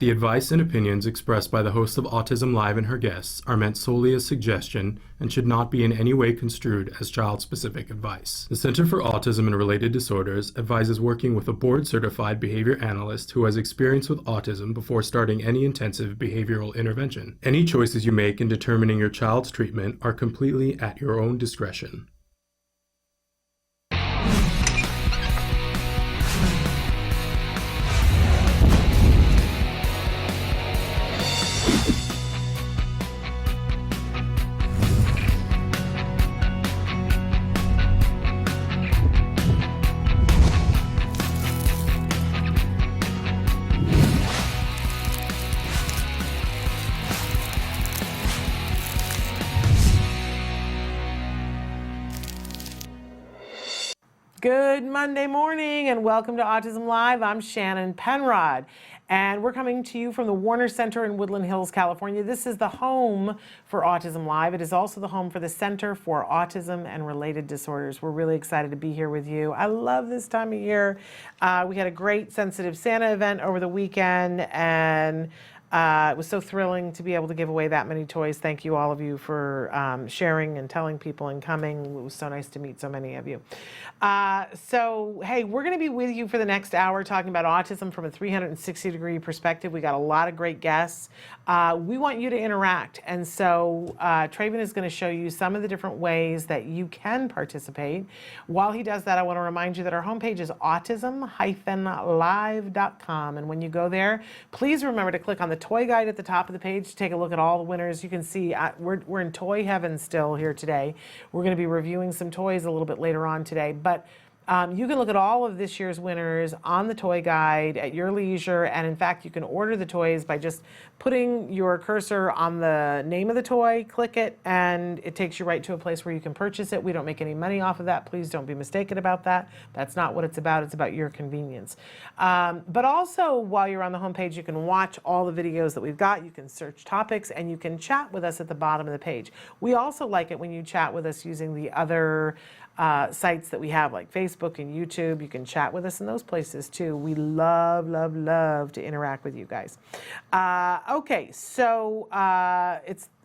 The advice and opinions expressed by the host of Autism Live and her guests are meant solely as suggestion and should not be in any way construed as child-specific advice. The Center for Autism and Related Disorders advises working with a board-certified behavior analyst who has experience with autism before starting any intensive behavioral intervention. Any choices you make in determining your child's treatment are completely at your own discretion. Good Monday morning and welcome to Autism Live. I'm Shannon Penrod and we're coming to you from the Warner Center in Woodland Hills, California. This is the home for Autism Live. It is also the home for the Center for Autism and Related Disorders. We're really excited to be here with you. I love this time of year. We had a great Sensitive Santa event over the weekend and it was so thrilling to be able to give away that many toys. Thank you all of you for sharing and telling people and coming. It was so nice to meet so many of you. So, hey, we're going to be with you for the next hour talking about autism from a 360-degree perspective. We got a lot of great guests. We want you to interact. And so Traven is going to show you some of the different ways that you can participate. While he does that, I want to remind you that our homepage is autism-live.com. And when you go there, please remember to click on the toy guide at the top of the page to take a look at all the winners. You can see we're in toy heaven still here today. We're going to be reviewing some toys a little bit later on today, but you can look at all of this year's winners on the toy guide at your leisure, and in fact you can order the toys by just putting your cursor on the name of the toy, click it, and it takes you right to a place where you can purchase it. We don't make any money off of that. Please don't be mistaken about that. That's not what it's about. It's about your convenience. But also, while you're on the homepage, you can watch all the videos that we've got. You can search topics, and you can chat with us at the bottom of the page. We also like it when you chat with us using the other sites that we have, like Facebook and YouTube. You can chat with us in those places too. We love, love, love to interact with you guys. Okay, so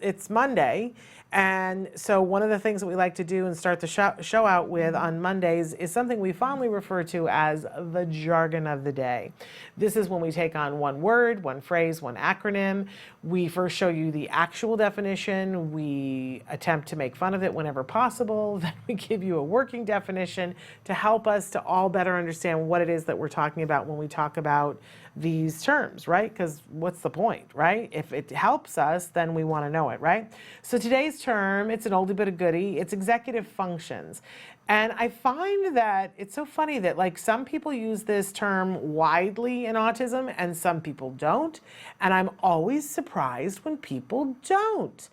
it's Monday, and so one of the things that we like to do and start the show out with on Mondays is something we fondly refer to as the jargon of the day. This is when we take on one word, one phrase, one acronym. We first show you the actual definition. We attempt to make fun of it whenever possible. Then we give you a working definition to help us to all better understand what it is that we're talking about when we talk about these terms, right? Because what's the point, right? If it helps us, then we want to know it, right? So today's term, it's an oldie but a goodie. It's executive functions. And I find that it's so funny that like some people use this term widely in autism and some people don't. And I'm always surprised when people don't,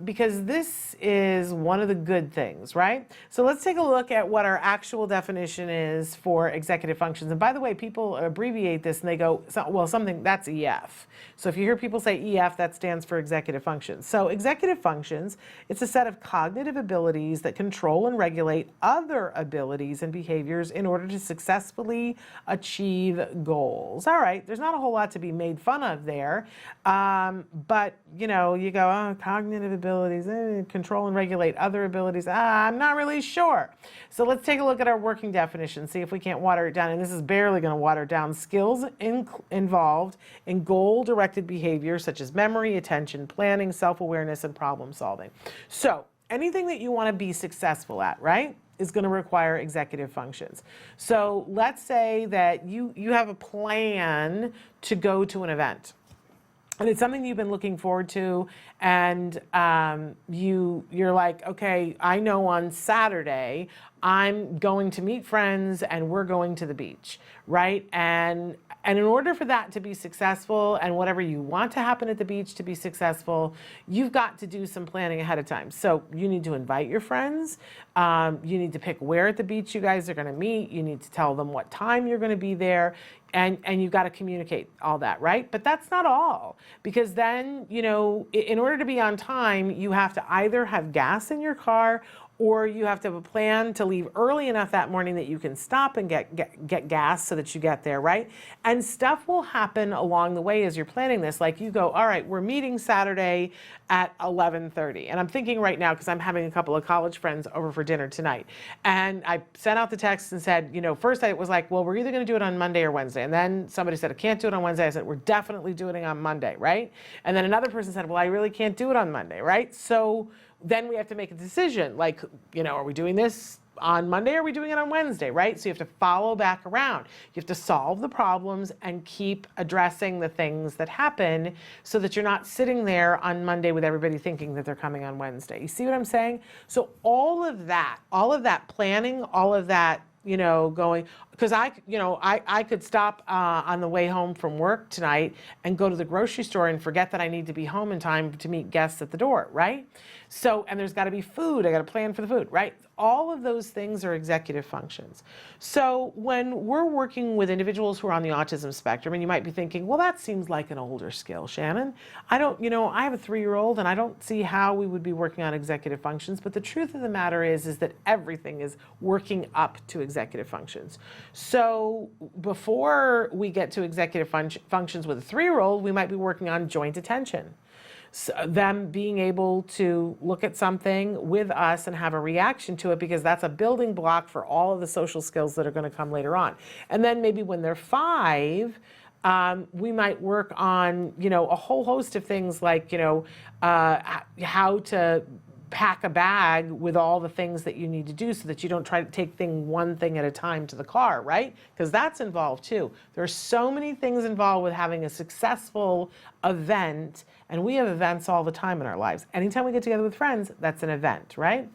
because this is one of the good things, right? So let's take a look at what our actual definition is for executive functions. And by the way, people abbreviate this and they go, well, something that's EF. So if you hear people say EF, that stands for executive functions. So executive functions, it's a set of cognitive abilities that control and regulate other abilities and behaviors in order to successfully achieve goals. All right, there's not a whole lot to be made fun of there, but you know, you go, oh, cognitive abilities, control and regulate other abilities. I'm not really sure. So let's take a look at our working definition, see if we can't water it down. And this is barely going to water it down. Skills involved in goal-directed behavior such as memory, attention, planning, self-awareness, and problem solving. So anything that you want to be successful at, right, is going to require executive functions. So let's say that you have a plan to go to an event. And it's something you've been looking forward to, and you're like, okay, I know on Saturday I'm going to meet friends and we're going to the beach, right? And in order for that to be successful and whatever you want to happen at the beach to be successful, you've got to do some planning ahead of time. So you need to invite your friends. You need to pick where at the beach you guys are going to meet. You need to tell them what time you're going to be there. And you've got to communicate all that, right? But that's not all, because then, you know, in order to be on time, you have to either have gas in your car or you have to have a plan to leave early enough that morning that you can stop and get gas so that you get there, right? And stuff will happen along the way as you're planning this. Like you go, all right, we're meeting Saturday at 11:30. And I'm thinking right now, because I'm having a couple of college friends over for dinner tonight. And I sent out the text and said, first I was like, well, we're either going to do it on Monday or Wednesday. And then somebody said, I can't do it on Wednesday. I said, we're definitely doing it on Monday, right? And then another person said, well, I really can't do it on Monday, right? So then we have to make a decision, like, are we doing this on Monday or are we doing it on Wednesday, right? So you have to follow back around. You have to solve the problems and keep addressing the things that happen so that you're not sitting there on Monday with everybody thinking that they're coming on Wednesday. You see what I'm saying? So all of that planning, all of that, going, because I could stop on the way home from work tonight and go to the grocery store and forget that I need to be home in time to meet guests at the door, right? So, and there's got to be food. I got to plan for the food, right? All of those things are executive functions. So when we're working with individuals who are on the autism spectrum, and you might be thinking, well, that seems like an older skill, Shannon. I have a 3-year-old and I don't see how we would be working on executive functions. But the truth of the matter is that everything is working up to executive functions. So before we get to executive functions with a 3-year-old, we might be working on joint attention. So them being able to look at something with us and have a reaction to it, because that's a building block for all of the social skills that are going to come later on. And then maybe when they're 5, we might work on, a whole host of things like, how to pack a bag with all the things that you need to do so that you don't try to take one thing at a time to the car, right? Because that's involved too. There are so many things involved with having a successful event, and we have events all the time in our lives. Anytime we get together with friends, that's an event, right?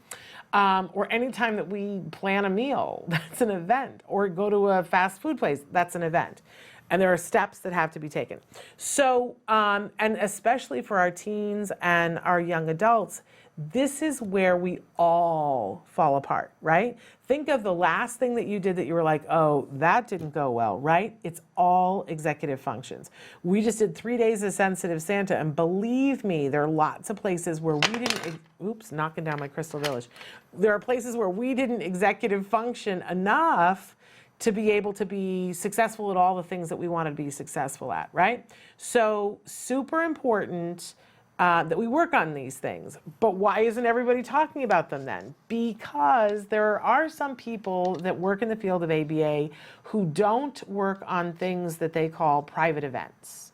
Or anytime that we plan a meal, that's an event. Or go to a fast food place, that's an event. And there are steps that have to be taken. So, and especially for our teens and our young adults, this is where we all fall apart, right? Think of the last thing that you did that you were like, oh, that didn't go well, right? It's all executive functions. We just did 3 days of Sensitive Santa, and believe me, there are lots of places where we didn't, oops, knocking down my Crystal Village. There are places where we didn't executive function enough to be able to be successful at all the things that we want to be successful at, right? So super important that we work on these things. But why isn't everybody talking about them then? Because there are some people that work in the field of ABA who don't work on things that they call private events.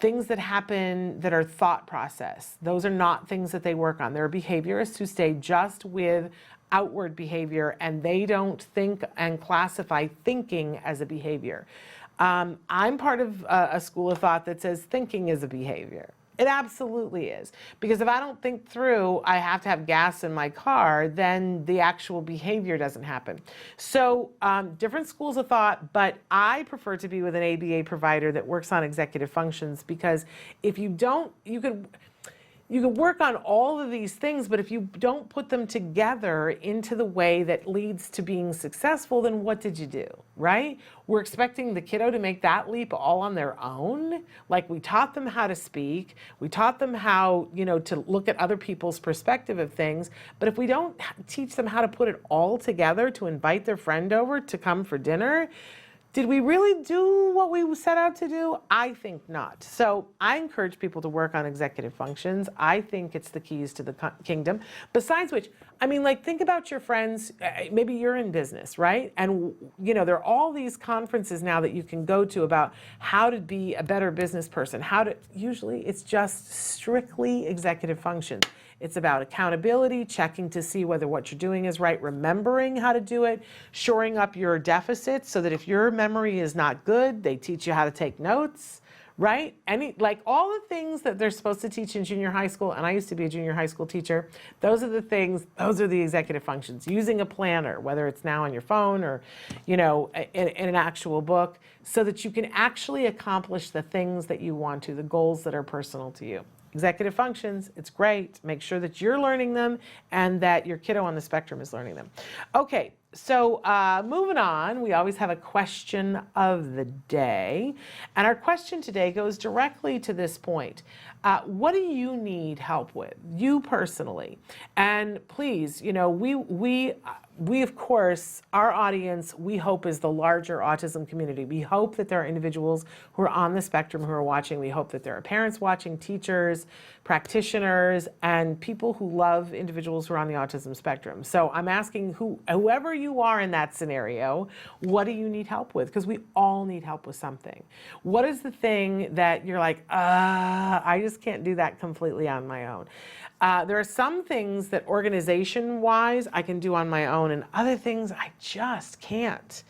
Things that happen that are thought process. Those are not things that they work on. There are behaviorists who stay just with outward behavior, and they don't think and classify thinking as a behavior. I'm part of a school of thought that says thinking is a behavior. It absolutely is. Because if I don't think through, I have to have gas in my car, then the actual behavior doesn't happen. So different schools of thought, but I prefer to be with an ABA provider that works on executive functions, because if you don't, you could work on all of these things, but if you don't put them together into the way that leads to being successful, then what did you do, right? We're expecting the kiddo to make that leap all on their own. Like, we taught them how to speak, we taught them how, to look at other people's perspective of things, but if we don't teach them how to put it all together to invite their friend over to come for dinner, did we really do what we set out to do? I think not. So I encourage people to work on executive functions. I think it's the keys to the kingdom. Besides which, think about your friends. Maybe you're in business, right? And, there are all these conferences now that you can go to about how to be a better business person. Usually it's just strictly executive functions. It's about accountability, checking to see whether what you're doing is right, remembering how to do it, shoring up your deficits so that if your memory is not good, they teach you how to take notes, right? All the things that they're supposed to teach in junior high school, and I used to be a junior high school teacher, those are the executive functions. Using a planner, whether it's now on your phone or, in an actual book, so that you can actually accomplish the things that you want to, the goals that are personal to you. Executive functions, it's great. Make sure that you're learning them and that your kiddo on the spectrum is learning them. Okay, so moving on, we always have a question of the day. And our question today goes directly to this point. What do you need help with, you personally? And please, you know, we of course, our audience, we hope is the larger autism community. We hope that there are individuals who are on the spectrum who are watching. We hope that there are parents watching, teachers, practitioners, and people who love individuals who are on the autism spectrum. So I'm asking whoever you are in that scenario, what do you need help with? Because we all need help with something. What is the thing that you're like, I just can't do that completely on my own? There are some things that organization-wise I can do on my own, and other things I just can't.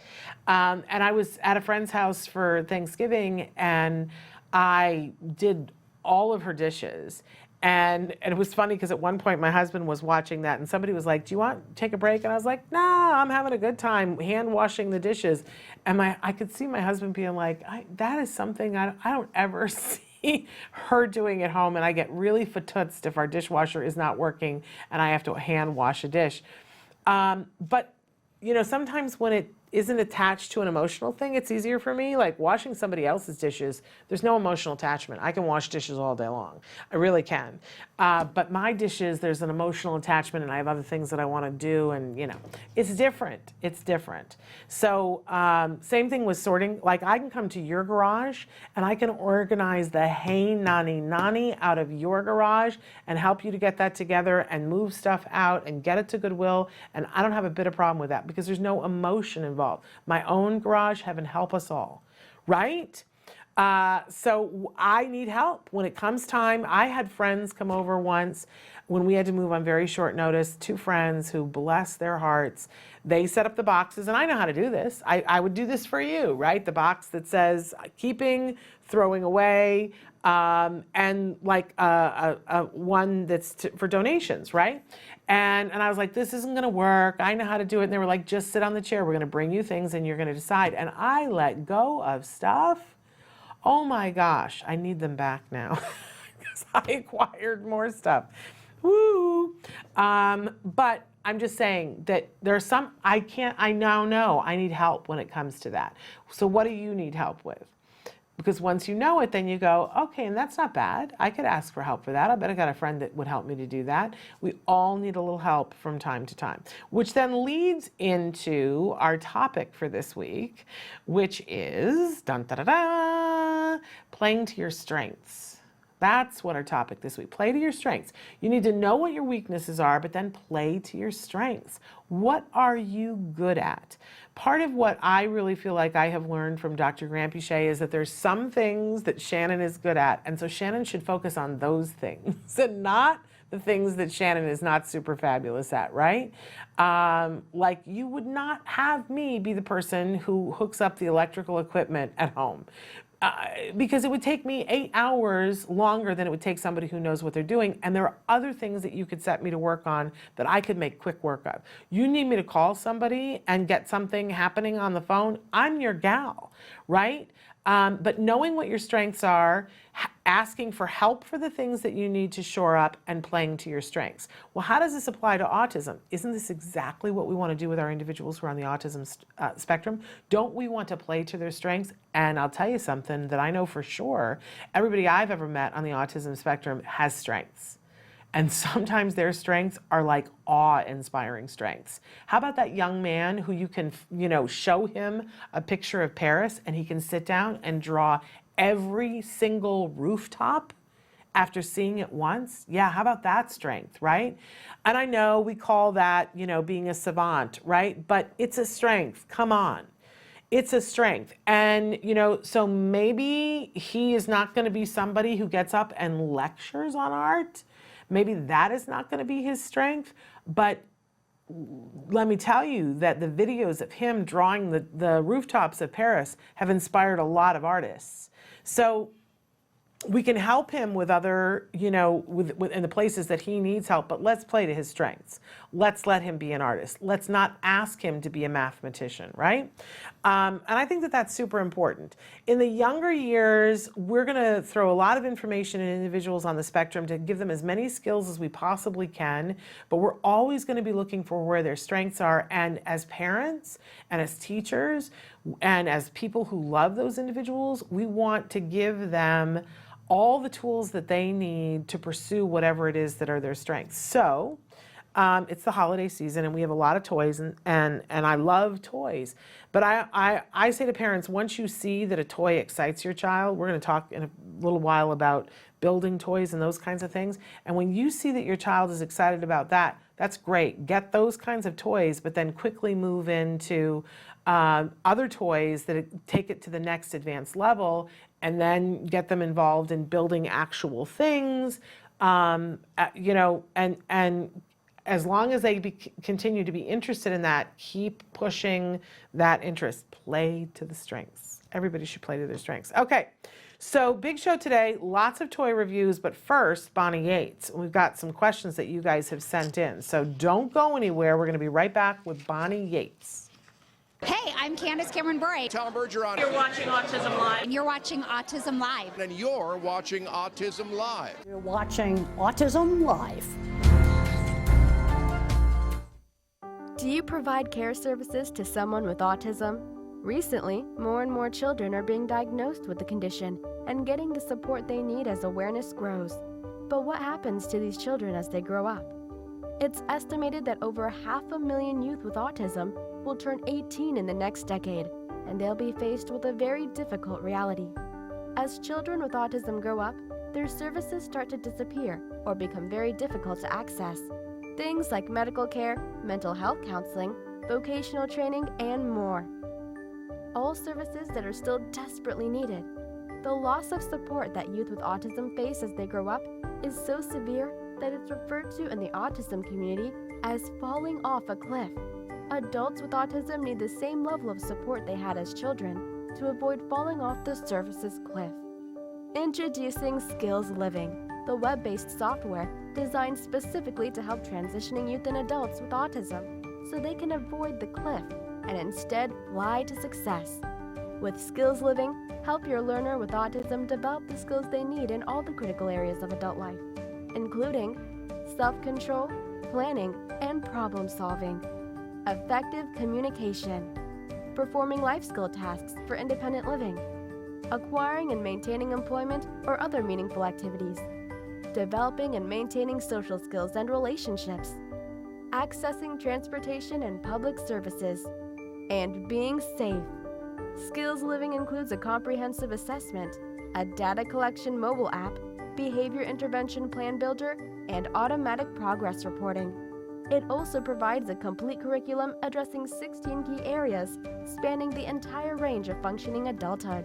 And I was at a friend's house for Thanksgiving, and I did all of her dishes. And it was funny because at one point my husband was watching that, and somebody was like, do you want to take a break? And I was like, no, I'm having a good time hand washing the dishes. And I could see my husband being like, that is something I don't ever see her doing at home, and I get really fatoutzed if our dishwasher is not working and I have to hand wash a dish. But you know, sometimes when it isn't attached to an emotional thing, it's easier for me. Like washing somebody else's dishes, there's no emotional attachment. I can wash dishes all day long. I really can. But my dishes, there's an emotional attachment, and I have other things that I want to do, and you know, it's different. It's different. So same thing with sorting. Like I can come to your garage and I can organize the hey nani out of your garage and help you to get that together and move stuff out and get it to Goodwill. And I don't have a bit of problem with that because there's no emotion involved. My own garage, heaven help us all, right? So I need help when it comes time. I had friends come over once when we had to move on very short notice, 2 friends who, bless their hearts, they set up the boxes, and I know how to do this. I would do this for you, right? The box that says keeping, throwing away, and like one that's for donations, right? And I was like, this isn't gonna work. I know how to do it. And they were like, just sit on the chair. We're gonna bring you things and you're gonna decide. And I let go of stuff. Oh my gosh, I need them back now because I acquired more stuff. Woo! But I'm just saying that there are some, I now know I need help when it comes to that. So what do you need help with? Because once you know it, then you go, okay, and that's not bad. I could ask for help for that. I bet I got a friend that would help me to do that. We all need a little help from time to time, which then leads into our topic for this week, which is, dun, da, da, da, playing to your strengths. That's what our topic this week, play to your strengths. You need to know what your weaknesses are, but then play to your strengths. What are you good at? Part of what I really feel like I have learned from Dr. Grampiche is that there's some things that Shannon is good at, and so Shannon should focus on those things and not the things that Shannon is not super fabulous at, right? Like you would not have me be the person who hooks up the electrical equipment at home. Because it would take me 8 hours longer than it would take somebody who knows what they're doing. And there are other things that you could set me to work on that I could make quick work of. You need me to call somebody and get something happening on the phone, I'm your gal, right? But knowing what your strengths are, asking for help for the things that you need to shore up, and playing to your strengths. Well, how does this apply to autism? Isn't this exactly what we want to do with our individuals who are on the autism spectrum? Don't we want to play to their strengths? And I'll tell you something that I know for sure. Everybody I've ever met on the autism spectrum has strengths. And sometimes their strengths are like awe-inspiring strengths. How about that young man who you can, show him a picture of Paris and he can sit down and draw every single rooftop after seeing it once? Yeah, how about that strength, right? And I know we call that, being a savant, right? But it's a strength, come on. It's a strength. And, so maybe he is not gonna be somebody who gets up and lectures on art. Maybe that is not going to be his strength, but let me tell you that the videos of him drawing the rooftops of Paris have inspired a lot of artists. So we can help him with other, in the places that he needs help, but let's play to his strengths. Let's let him be an artist. Let's not ask him to be a mathematician, right? And I think that that's super important. In the younger years, we're going to throw a lot of information at individuals on the spectrum to give them as many skills as we possibly can, but we're always going to be looking for where their strengths are. And as parents and as teachers and as people who love those individuals, we want to give them all the tools that they need to pursue whatever it is that are their strengths. So it's the holiday season and we have a lot of toys, and I love toys. But I say to parents, once you see that a toy excites your child, we're going to talk in a little while about building toys and those kinds of things. And when you see that your child is excited about that, that's great. Get those kinds of toys, but then quickly move into other toys that take it to the next advanced level, and then get them involved in building actual things, you know, and as long as they continue to be interested in that, keep pushing that interest. Play to the strengths. Everybody should play to their strengths. Okay, so big show today, lots of toy reviews, but first, Bonnie Yates. We've got some questions that you guys have sent in, so don't go anywhere. We're going to be right back with Bonnie Yates. Hey, I'm Candace Cameron Bray. Tom Bergeron. You're watching Autism Live. And you're watching Autism Live. And you're watching Autism Live. You're watching Autism Live. Do you provide care services to someone with autism? Recently, more and more children are being diagnosed with the condition and getting the support they need as awareness grows. But what happens to these children as they grow up? It's estimated that over 500,000 youth with autism will turn 18 in the next decade, and they'll be faced with a very difficult reality. As children with autism grow up, their services start to disappear or become very difficult to access. Things like medical care, mental health counseling, vocational training, and more. All services that are still desperately needed. The loss of support that youth with autism face as they grow up is so severe that it's referred to in the autism community as falling off a cliff. Adults with autism need the same level of support they had as children to avoid falling off the services cliff. Introducing Skills Living, the web-based software designed specifically to help transitioning youth and adults with autism so they can avoid the cliff and instead fly to success. With Skills Living, help your learner with autism develop the skills they need in all the critical areas of adult life, including self-control, planning, and problem-solving, effective communication, performing life skill tasks for independent living, acquiring and maintaining employment or other meaningful activities, developing and maintaining social skills and relationships, accessing transportation and public services, and being safe. Skills Living includes a comprehensive assessment, a data collection mobile app, behavior intervention plan builder, and automatic progress reporting. It also provides a complete curriculum addressing 16 key areas spanning the entire range of functioning adulthood.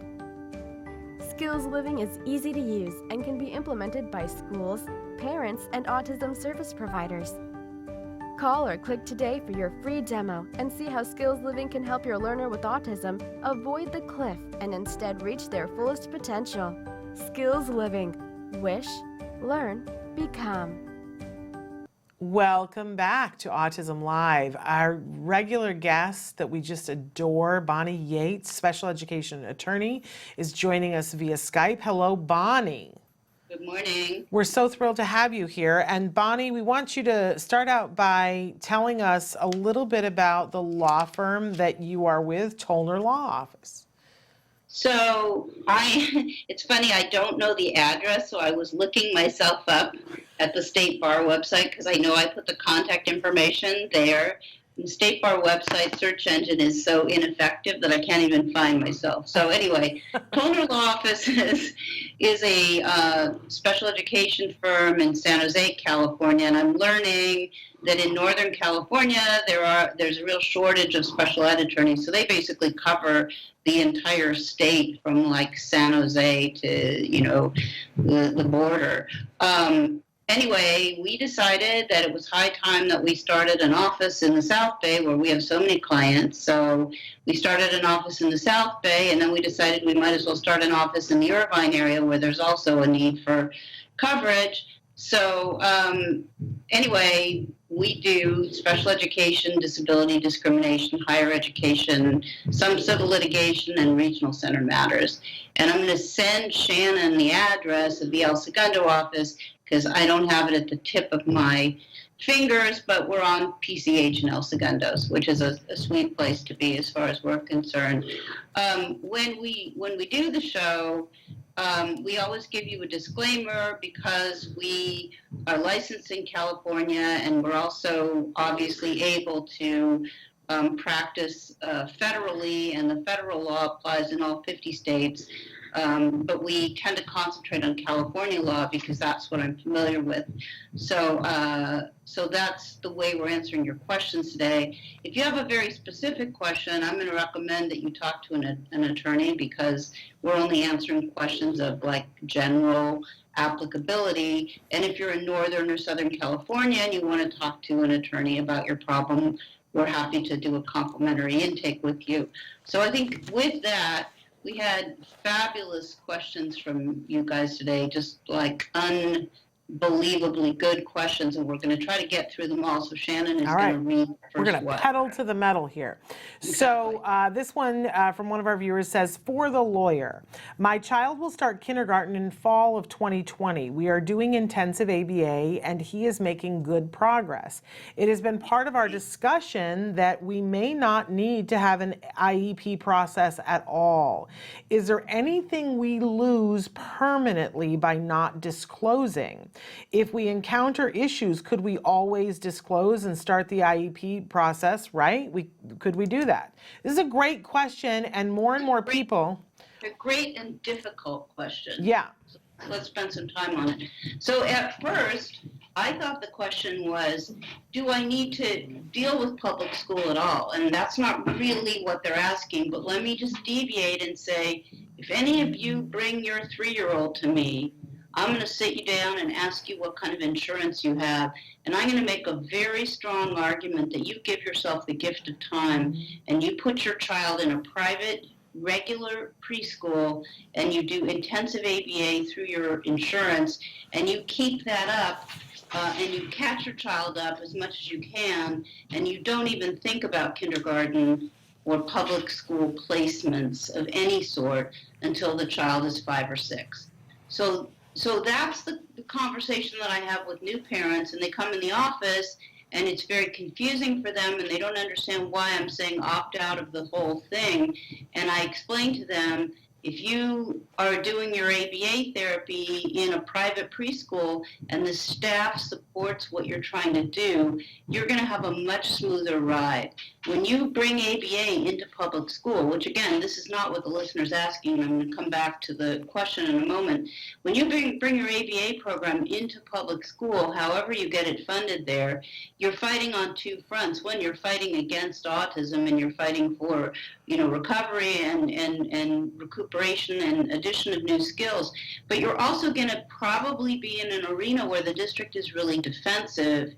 Skills Living is easy to use and can be implemented by schools, parents, and autism service providers. Call or click today for your free demo and see how Skills Living can help your learner with autism avoid the cliff and instead reach their fullest potential. Skills Living. Wish, learn, become. Welcome back to Autism Live. Our regular guest that we just adore, Bonnie Yates, special education attorney, is joining us via Skype. Hello, Bonnie. Good morning. We're so thrilled to have you here. And Bonnie, we want you to start out by telling us a little bit about the law firm that you are with, Toddler Law Office. So it's funny, I don't know the address, so I was looking myself up at the State Bar website because I know I put the contact information there. The State Bar website search engine is so ineffective that I can't even find myself. So anyway, Toddler Law Office is a special education firm in San Jose, California, and I'm learning that in Northern California there's a real shortage of special ed attorneys. So they basically cover the entire state from like San Jose to the border. Anyway, we decided that it was high time that we started an office in the South Bay where we have so many clients. So we started an office in the South Bay, and then we decided we might as well start an office in the Irvine area where there's also a need for coverage. So anyway, we do special education, disability discrimination, higher education, some civil litigation, and regional center matters. And I'm going to send Shannon the address of the El Segundo office because I don't have it at the tip of my fingers, but we're on PCH in El Segundos, which is a sweet place to be as far as we're concerned. When we do the show, we always give you a disclaimer because we are licensed in California and we're also obviously able to practice federally, and the federal law applies in all 50 states. But we tend to concentrate on California law because that's what I'm familiar with. So that's the way we're answering your questions today. If you have a very specific question, I'm going to recommend that you talk to an attorney because we're only answering questions of like general applicability. And if you're in Northern or Southern California and you want to talk to an attorney about your problem, we're happy to do a complimentary intake with you. So I think with that, we had fabulous questions from you guys today, just like unbelievably good questions, and we're going to try to get through them all. So Shannon is going to read the first We're going to one. pedal to the metal here. So this one from one of our viewers says, for the lawyer, my child will start kindergarten in fall of 2020. We are doing intensive ABA and he is making good progress. It has been part of our discussion that we may not need to have an IEP process at all. Is there anything we lose permanently by not disclosing? If we encounter issues, could we always disclose and start the IEP process, right? Could we do that? This is a great question, and more people. A great and difficult question. Yeah. So let's spend some time on it. So at first, I thought the question was, do I need to deal with public school at all? And that's not really what they're asking, but let me just deviate and say, if any of you bring your 3-year-old to me, I'm going to sit you down and ask you what kind of insurance you have, and I'm going to make a very strong argument that you give yourself the gift of time and you put your child in a private, regular preschool and you do intensive ABA through your insurance, and you keep that up and you catch your child up as much as you can, and you don't even think about kindergarten or public school placements of any sort until the child is 5 or 6. So that's the conversation that I have with new parents, and they come in the office and it's very confusing for them and they don't understand why I'm saying opt out of the whole thing. And I explain to them, if you are doing your ABA therapy in a private preschool and the staff supports what you're trying to do, you're going to have a much smoother ride. When you bring ABA into public school, which again, this is not what the listener's asking, I'm going to come back to the question in a moment. When you bring your ABA program into public school, however you get it funded there, you're fighting on two fronts. One, you're fighting against autism and you're fighting for, recovery and recuperation and addition of new skills. But you're also going to probably be in an arena where the district is really defensive,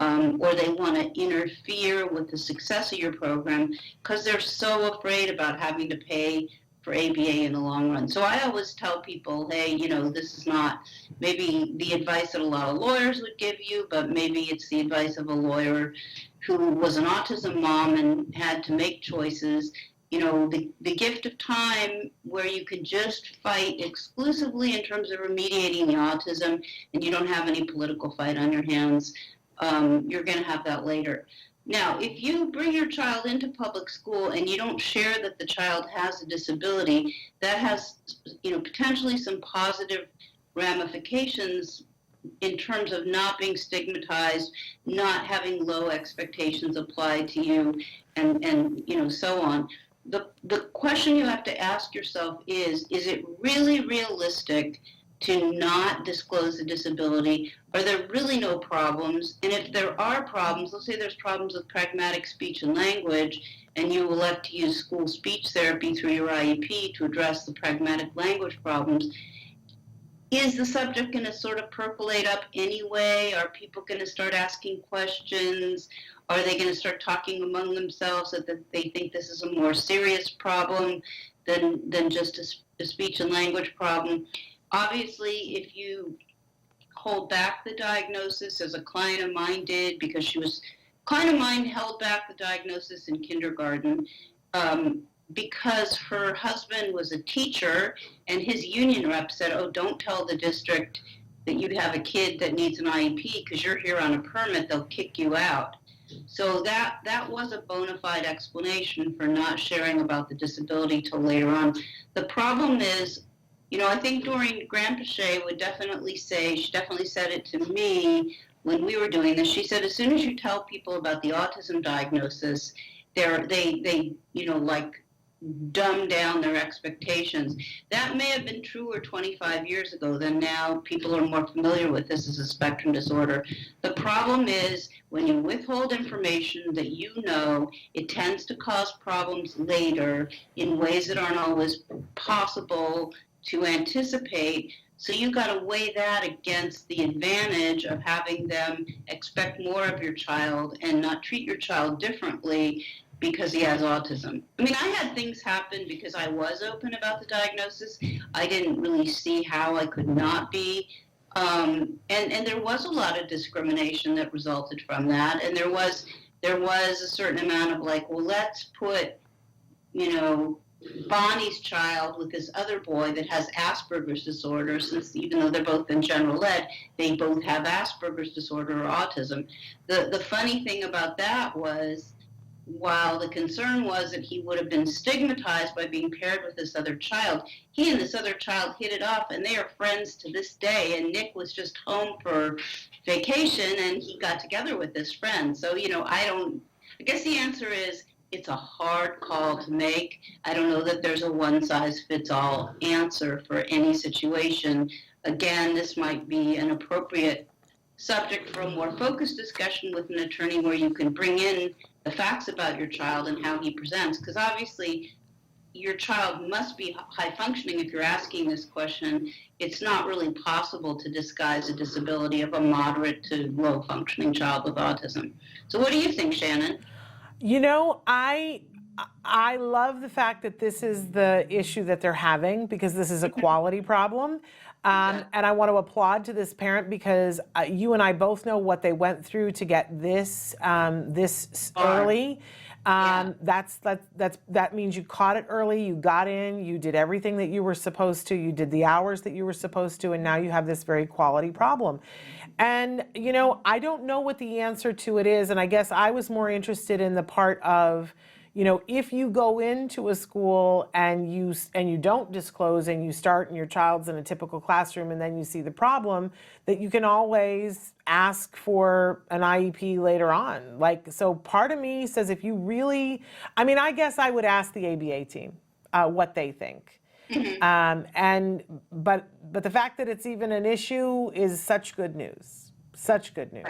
or they want to interfere with the success of your program because they're so afraid about having to pay for ABA in the long run. So I always tell people, hey, this is not maybe the advice that a lot of lawyers would give you, but maybe it's the advice of a lawyer who was an autism mom and had to make choices. The gift of time where you can just fight exclusively in terms of remediating the autism and you don't have any political fight on your hands. You're going to have that later. Now, if you bring your child into public school and you don't share that the child has a disability, that has, potentially some positive ramifications in terms of not being stigmatized, not having low expectations applied to you, and so on. The question you have to ask yourself is it really realistic to not disclose the disability? Are there really no problems? And if there are problems, let's say there's problems with pragmatic speech and language, and you elect to use school speech therapy through your IEP to address the pragmatic language problems, is the subject going to sort of percolate up anyway? Are people going to start asking questions? Are they going to start talking among themselves that they think this is a more serious problem than just a speech and language problem? Obviously, if you hold back the diagnosis, as a client of mine did, because client of mine held back the diagnosis in kindergarten because her husband was a teacher, and his union rep said, oh, don't tell the district that you have a kid that needs an IEP because you're here on a permit, they'll kick you out. So that was a bona fide explanation for not sharing about the disability till later on. The problem is, I think Doreen Grandpichet would definitely say, she definitely said it to me when we were doing this. She said, as soon as you tell people about the autism diagnosis, they dumb down their expectations. That may have been truer 25 years ago than now. People are more familiar with this as a spectrum disorder. The problem is when you withhold information that it tends to cause problems later in ways that aren't always possible to anticipate. So you got to weigh that against the advantage of having them expect more of your child and not treat your child differently because he has autism. I mean, I had things happen because I was open about the diagnosis. I didn't really see how I could not be. And there was a lot of discrimination that resulted from that. And there was a certain amount of well, let's put, Bonnie's child with this other boy that has Asperger's disorder, since even though they're both in general ed, they both have Asperger's disorder or autism. The funny thing about that was, while the concern was that he would have been stigmatized by being paired with this other child, he and this other child hit it off, and they are friends to this day. And Nick was just home for vacation, and he got together with this friend. So, I guess the answer is it's a hard call to make. I don't know that there's a one-size-fits-all answer for any situation. Again, this might be an appropriate subject for a more focused discussion with an attorney where you can bring in the facts about your child and how he presents, because obviously your child must be high functioning if you're asking this question. It's not really possible to disguise a disability of a moderate to low functioning child with autism. So what do you think, Shannon? I love the fact that this is the issue that they're having, because this is a quality problem. And I want to applaud to this parent, because you and I both know what they went through to get this early. That means you caught it early, you got in, you did everything that you were supposed to, you did the hours that you were supposed to, and now you have this very quality problem. And, I don't know what the answer to it is, and I guess I was more interested in the part of, if you go into a school and you don't disclose and you start and your child's in a typical classroom and then you see the problem, that you can always ask for an IEP later on. So part of me says if you really, I guess I would ask the ABA team what they think. But the fact that it's even an issue is such good news. Such good news.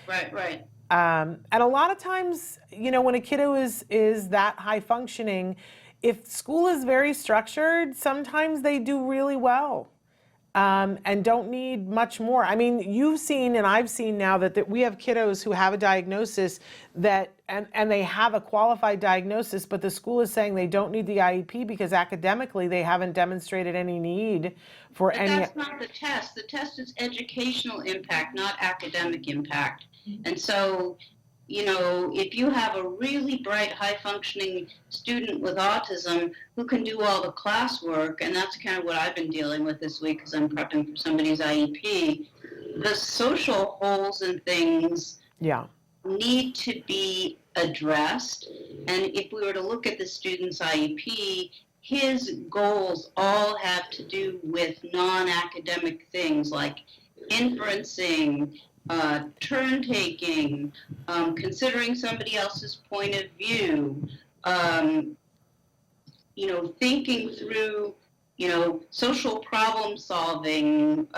Right. And a lot of times, when a kiddo is that high functioning, if school is very structured, sometimes they do really well and don't need much more. You've seen and I've seen now that we have kiddos who have a diagnosis and they have a qualified diagnosis, but the school is saying they don't need the IEP because academically they haven't demonstrated any need for but any. That's not the test. The test is educational impact, not academic impact. And so, if you have a really bright, high-functioning student with autism who can do all the classwork, and that's kind of what I've been dealing with this week because I'm prepping for somebody's IEP, the social holes and things need to be addressed. And if we were to look at the student's IEP, his goals all have to do with non-academic things like inferencing, turn taking, considering somebody else's point of view, thinking through, social problem solving,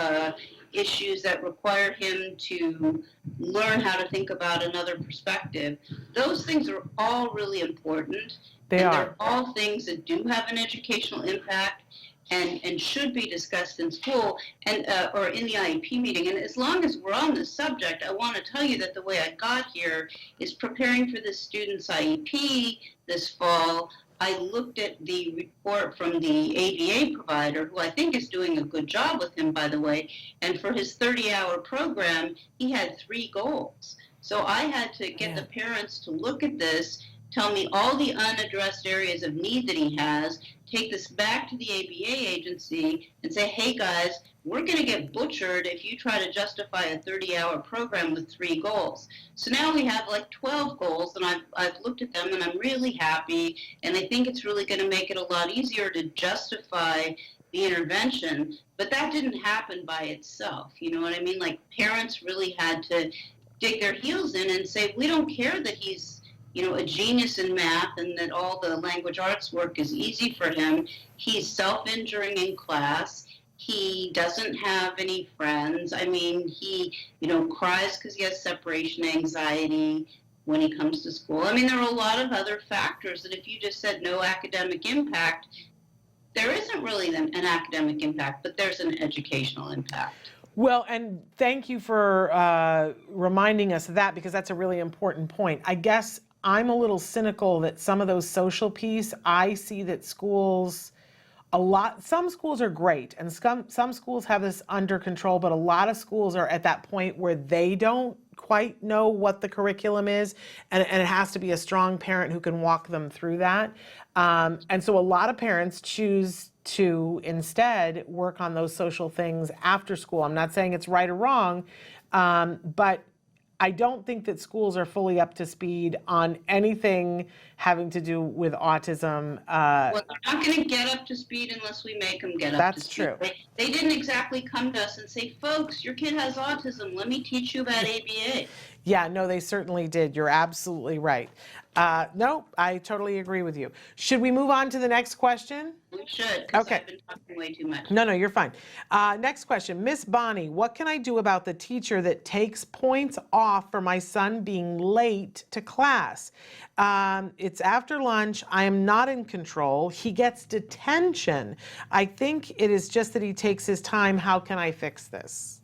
issues that require him to learn how to think about another perspective. Those things are all really important. They're all things that do have an educational impact and should be discussed in school and or in the IEP meeting. And as long as we're on this subject, I want to tell you that the way I got here is preparing for this student's IEP this fall. I looked at the report from the ABA provider, who I think is doing a good job with him, by the way, and for his 30-hour program, he had 3 goals. So I had to get the parents to look at this, tell me all the unaddressed areas of need that he has, take this back to the ABA agency and say, hey guys, we're going to get butchered if you try to justify a 30-hour program with 3 goals. So now we have like 12 goals, and I've looked at them and I'm really happy, and I think it's really going to make it a lot easier to justify the intervention. But that didn't happen by itself. You know what I mean? Like, parents really had to dig their heels in and say, we don't care that he's, you know, a genius in math and that all the language arts work is easy for him. He's self-injuring in class. He doesn't have any friends. I mean, he, you know, cries because he has separation anxiety when he comes to school. I mean, there are a lot of other factors that if you just said no academic impact, there isn't really an academic impact, but there's an educational impact. Well, and thank you for reminding us of that, because that's a really important point. I guess I'm a little cynical that some of those social piece, I see that schools, some schools are great and some schools have this under control, but a lot of schools are at that point where they don't quite know what the curriculum is, and it has to be a strong parent who can walk them through that. And so a lot of parents choose to instead work on those social things after school. I'm not saying it's right or wrong, but I don't think that schools are fully up to speed on anything having to do with autism. Well, they're not going to get up to speed unless we make them get up to speed. That's true. They didn't exactly come to us and say, folks, your kid has autism. Let me teach you about ABA. Yeah, no, they certainly did. You're absolutely right. No, I totally agree with you. Should we move on to the next question? We should, because Okay. I've been talking way too much. No, you're fine. Next question. Miss Bonnie, what can I do about the teacher that takes points off for my son being late to class? It's after lunch. I am not in control. He gets detention. I think it is just that he takes his time. How can I fix this?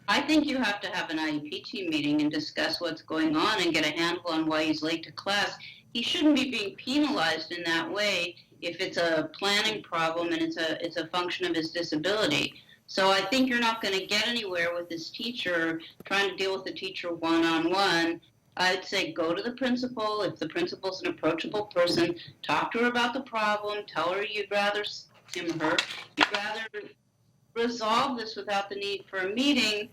I think you have to have an IEP team meeting and discuss what's going on and get a handle on why he's late to class. He shouldn't be being penalized in that way if it's a planning problem and it's a function of his disability. So I think you're not going to get anywhere with this teacher trying to deal with the teacher one-on-one. I'd say go to the principal. If the principal's an approachable person, talk to her about the problem, tell her you'd rather resolve this without the need for a meeting.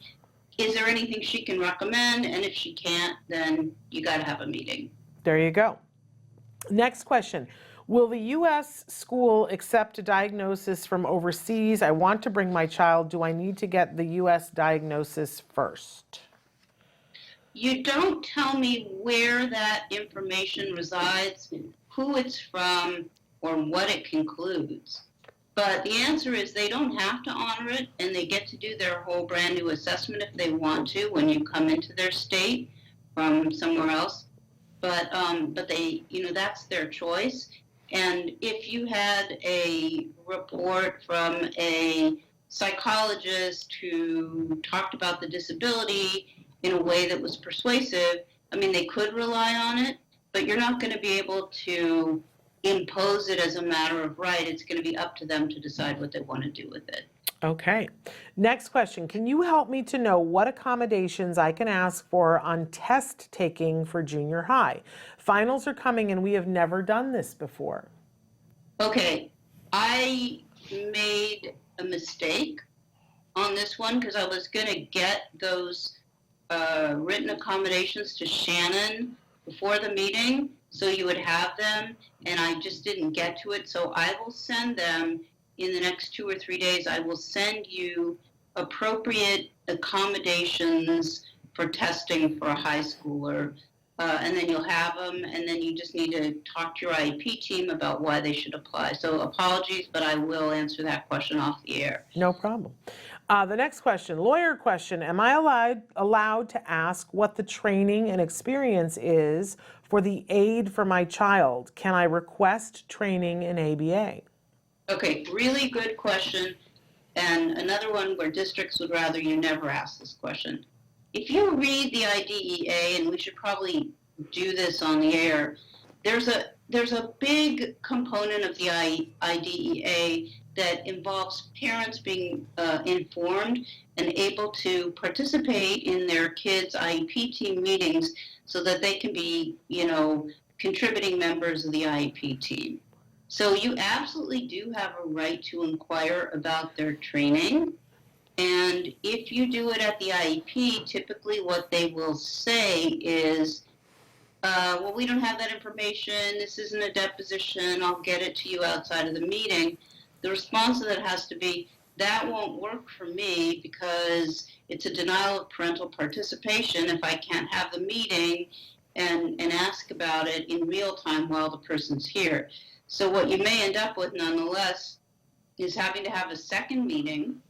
Is there anything she can recommend? And if she can't, then you got to have a meeting. There you go. Next question. Will the U.S. school accept a diagnosis from overseas? I want to bring my child. Do I need to get the U.S. diagnosis first? You don't tell me where that information resides, who it's from, or what it concludes. But the answer is they don't have to honor it, and they get to do their whole brand new assessment if they want to when you come into their state from somewhere else. But they, you know, that's their choice. And if you had a report from a psychologist who talked about the disability in a way that was persuasive, I mean, they could rely on it, but you're not going to be able to impose it as a matter of right. It's going to be up to them to decide what they want to do with it. Okay. Next question. Can you help me to know what accommodations I can ask for on test taking for junior high? Finals are coming and we have never done this before. Okay. I made a mistake on this one because I was going to get those written accommodations to Shannon before the meeting, so you would have them, and I just didn't get to it. So I will send them in the next 2 or 3 days. I will send you appropriate accommodations for testing for a high schooler, and then you'll have them, and then you just need to talk to your IEP team about why they should apply. So apologies, but I will answer that question off the air. No problem. The next question, lawyer question. Am I allowed to ask what the training and experience is for the aid for my child? Can I request training in ABA? Okay, really good question. And another one where districts would rather you never ask this question. If you read the IDEA, and we should probably do this on the air, there's a big component of the IDEA that involves parents being informed and able to participate in their kids' IEP team meetings so that they can be, contributing members of the IEP team. So you absolutely do have a right to inquire about their training. And if you do it at the IEP, typically what they will say is, well, we don't have that information. This isn't a deposition. I'll get it to you outside of the meeting. The response to that has to be, that won't work for me because it's a denial of parental participation if I can't have the meeting and ask about it in real time while the person's here. So what you may end up with nonetheless is having to have a second meeting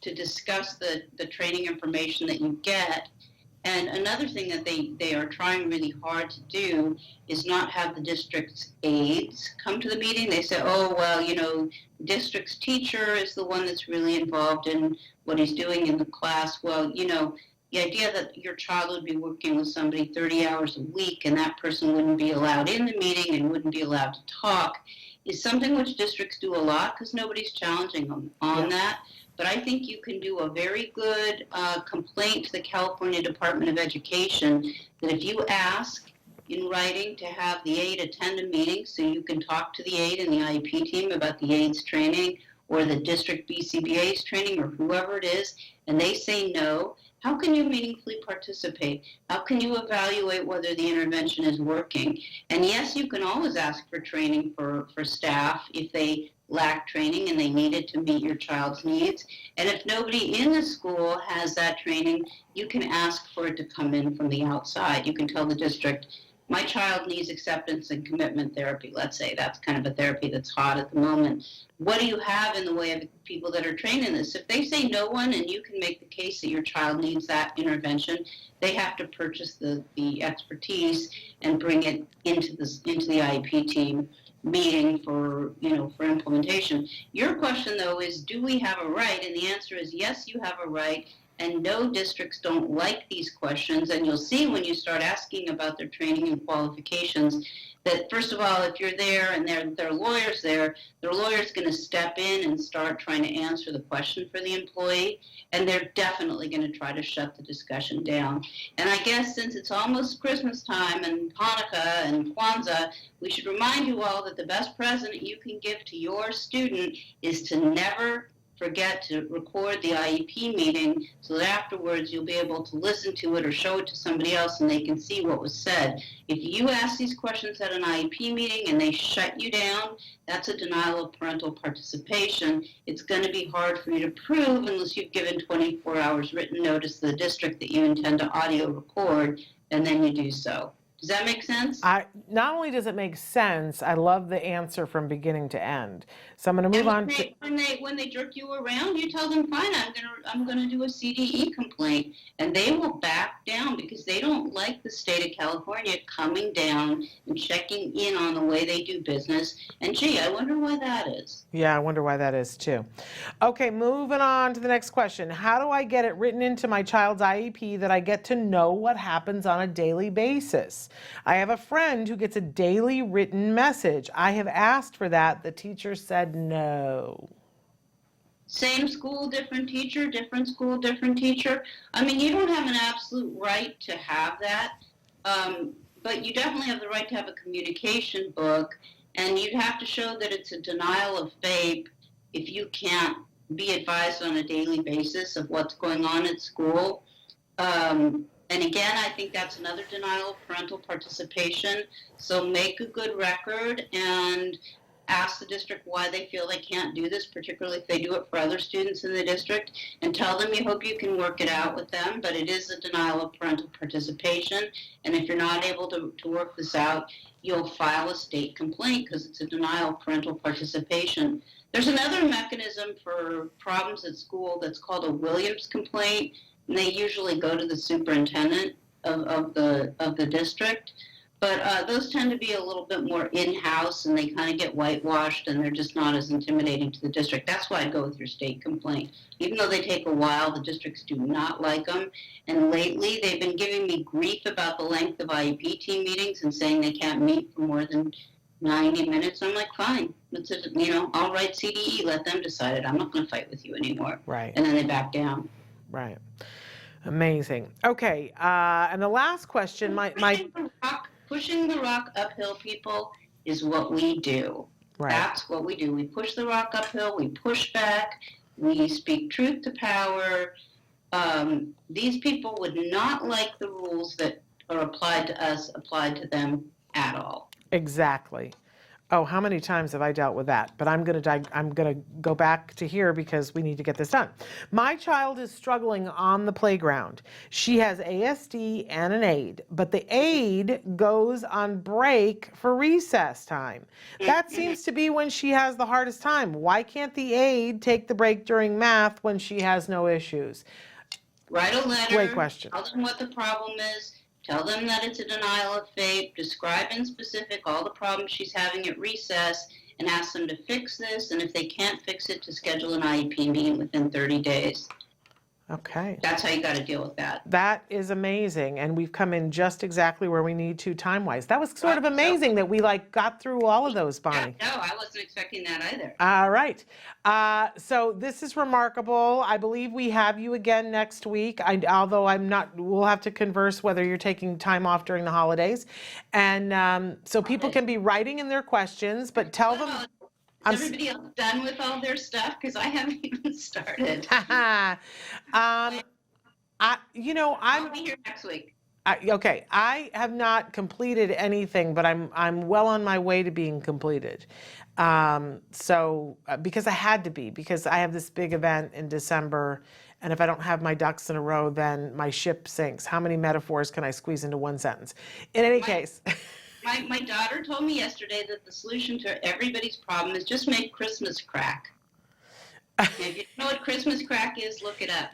to discuss the training information that you get. And another thing that they are trying really hard to do is not have the district's aides come to the meeting. They say, oh, well, district's teacher is the one that's really involved in what he's doing in the class. Well, the idea that your child would be working with somebody 30 hours a week and that person wouldn't be allowed in the meeting and wouldn't be allowed to talk is something which districts do a lot because nobody's challenging them on that. But I think you can do a very good complaint to the California Department of Education that if you ask in writing to have the aide attend a meeting so you can talk to the aide and the IEP team about the aide's training or the district BCBA's training or whoever it is, and they say no, how can you meaningfully participate? How can you evaluate whether the intervention is working? And yes, you can always ask for training for staff if they lack training and they need it to meet your child's needs. And if nobody in the school has that training, you can ask for it to come in from the outside. You can tell the district, my child needs acceptance and commitment therapy, let's say. That's kind of a therapy that's hot at the moment. What do you have in the way of people that are trained in this? If they say no one and you can make the case that your child needs that intervention, they have to purchase the expertise and bring it into the IEP team meeting for implementation. Your question though is, do we have a right? And the answer is yes, you have a right. And no districts don't like these questions. And you'll see when you start asking about their training and qualifications that, first of all, if you're there and there are lawyers there, their lawyer's going to step in and start trying to answer the question for the employee. And they're definitely going to try to shut the discussion down. And I guess since it's almost Christmas time and Hanukkah and Kwanzaa, we should remind you all that the best present you can give to your student is to never forget to record the IEP meeting so that afterwards you'll be able to listen to it or show it to somebody else and they can see what was said. If you ask these questions at an IEP meeting and they shut you down, that's a denial of parental participation. It's going to be hard for you to prove unless you've given 24 hours written notice to the district that you intend to audio record, and then you do so. Does that make sense? Not only does it make sense, I love the answer from beginning to end. So I'm going to move on to when they jerk you around, you tell them, fine, I'm gonna do a CDE complaint, and they will back down because they don't like the state of California coming down and checking in on the way they do business. And gee, I wonder why that is. Yeah, I wonder why that is too. Okay, moving on to the next question. How do I get it written into my child's IEP that I get to know what happens on a daily basis? I have a friend who gets a daily written message. I have asked for that. The teacher said no. Same school, different teacher, different school, different teacher. I mean, you don't have an absolute right to have that, but you definitely have the right to have a communication book, and you'd have to show that it's a denial of FAPE if you can't be advised on a daily basis of what's going on at school. And again, I think that's another denial of parental participation. So make a good record and ask the district why they feel they can't do this, particularly if they do it for other students in the district, and tell them you hope you can work it out with them, but it is a denial of parental participation. And if you're not able to work this out, you'll file a state complaint because it's a denial of parental participation. There's another mechanism for problems at school that's called a Williams complaint. And they usually go to the superintendent of the district. But those tend to be a little bit more in-house, and they kind of get whitewashed, and they're just not as intimidating to the district. That's why I go with your state complaint. Even though they take a while, the districts do not like them. And lately, they've been giving me grief about the length of IEP team meetings and saying they can't meet for more than 90 minutes. I'm like, fine. I'll write CDE. Let them decide it. I'm not going to fight with you anymore. Right. And then they back down. Right. Amazing. Okay. And the last question, Pushing the rock uphill, people, is what we do. Right. That's what we do. We push the rock uphill. We push back. We speak truth to power. These people would not like the rules that are applied to us, applied to them at all. Exactly. Oh, how many times have I dealt with that? But I'm gonna go back to here because we need to get this done. My child is struggling on the playground. She has ASD and an aide, but the aide goes on break for recess time. That seems to be when she has the hardest time. Why can't the aide take the break during math when she has no issues? Write a letter. Great question. Tell them what the problem is. Tell them that it's a denial of faith. Describe in specific all the problems she's having at recess and ask them to fix this. And if they can't fix it, to schedule an IEP meeting within 30 days. Okay. That's how you got to deal with that. That is amazing, and we've come in just exactly where we need to time-wise. That was sort of amazing that we got through all of those, Bonnie. Yeah, no, I wasn't expecting that either. All right. So this is remarkable. I believe we have you again next week, although we'll have to converse whether you're taking time off during the holidays. And so people can be writing in their questions, but tell them... Is everybody else done with all their stuff? Because I haven't even started. I'm I'll be here next week. Okay, I have not completed anything, but I'm well on my way to being completed. Because I had to be, because I have this big event in December, and if I don't have my ducks in a row, then my ship sinks. How many metaphors can I squeeze into one sentence? In any case. My daughter told me yesterday that the solution to everybody's problem is just make Christmas crack. If you don't know what Christmas crack is, look it up.